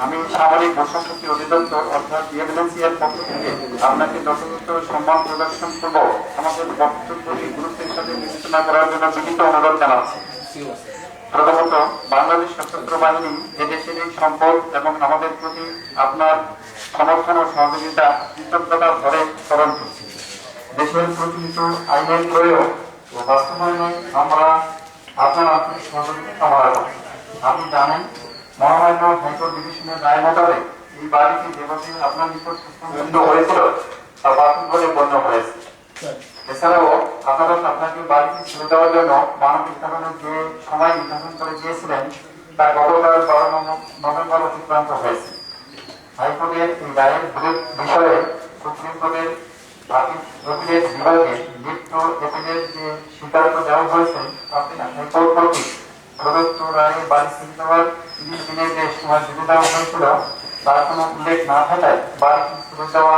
আমি সামরিক বর্ষপতি অধিদপ্তর অর্থাৎ ডিএমএনসিএর পক্ষ থেকে আপনাকে যথাযথ সম্মান প্রদর্শন করব আমাদের বক্তব্যটি গুরুত্বের সাথে বিবেচনা করার জন্য বিনীত অনুরোধ জানাচ্ছি। প্রথমত, বাংলাদেশ সশস্ত্র বাহিনী এদেশের এই সম্পদ এবং আমাদের প্রতি আপনার সমর্থন ও সহযোগিতা কৃতজ্ঞতা ভরে স্মরণ করছি। দেশের প্রচলিত আইনের প্রয়োগ ও বাস্তবায়নে আমরা আপনার আন্তরিক সহযোগিতা কামনা করছি। আপনি জানেন, মহামান্য হাইকোর্ট ডিভিশনের রায় মোতাবেক এই বাড়িটি যেভাবে আপনার নিকট সুস্পষ্ট হয়েছিল তা বাতিল বলে গণ্য হয়েছে। এছাড়াও আদালত আপনাকে বাড়িটি ছেড়ে দেওয়ার জন্য মানবিক কারণে যে সময় নির্ধারণ করে দিয়েছিলেন তা গতকাল 12 নভেম্বর অতিক্রান্ত হয়েছে। হাইকোর্টের এই রায়ের বিষয়ে সুপ্রিম কোর্টের আপিলের বিভাগে লিপ্ত এপিলের যে স্বীকারোক্তি দেওয়া হয়েছে তাতে হাইকোর্ট কর্তৃক প্রদত্ত রায়ে বাড়ি ছেড়ে দেওয়ার 30 দিনের যে সময় বেঁধে দেওয়া হয়েছিল তার কোনো উল্লেখ না থাকায় বাড়িটি ছেড়ে দেওয়া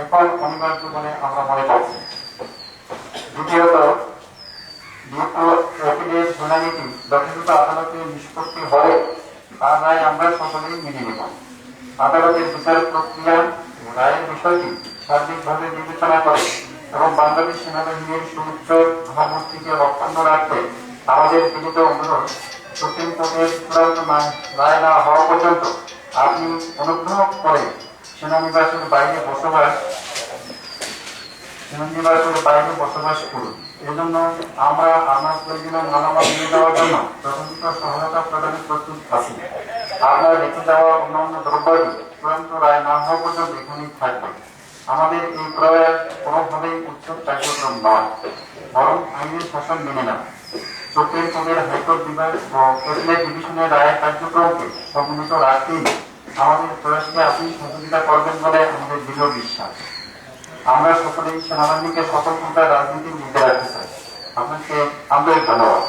এখন অনিবার্য বলে আমরা মনে করছি। দ্বিতীয়ত, এপিলের শুনানিটি যথাযথ আদালতের নিষ্পত্তি হলে তার রায় আমরা সকলেই মেনে নেব। আদালতের বিচার প্রক্রিয়া রায়ের বিষয়টি সার্বিকভাবে বিবেচনা করে এবং বাংলাদেশ সেনাবাহিনীর সুউচ্চ ভাবমূর্তিকে অক্ষুণ্ণ রাখতে আমাদের বিনীত অনুরোধ, সুপ্রিম কোর্টের চূড়ান্ত রায় না হওয়া পর্যন্ত আপনি অনুগ্রহ করে সেনানিবাসের বাইরে বসবাস করুন। এজন্য আমরা আপনার প্রয়োজনীয় মালামাল নিয়ে যাওয়ার জন্য যথাযথ সহায়তা প্রদানে প্রস্তুত আছি। আপনার রেখে দেওয়া অন্যান্য দ্রব্যাদি চূড়ান্ত রায় না হওয়া পর্যন্ত এখানেই থাকবে। আমাদের এই প্রয়াস কোনোভাবেই উচ্ছেদ কার্যক্রম নয়, বরং আইনের শাসন মেনে নেয়। সুপ্রিম কোর্টের হাইকোর্ট বিভাগ ও এপিলেট ডিভিশনের রায়ের কার্যক্রমকে সমন্বিত রাখতেই আমাদের প্রয়াসকে আপনি সহযোগিতা করবেন বলে আমাদের দৃঢ় বিশ্বাস। আমরা সকলেই সেনাবাহিনীকে সকল প্রকার রাজনীতির মধ্যে রাখতে চাই। আপনাকে আন্তরিক ধন্যবাদ।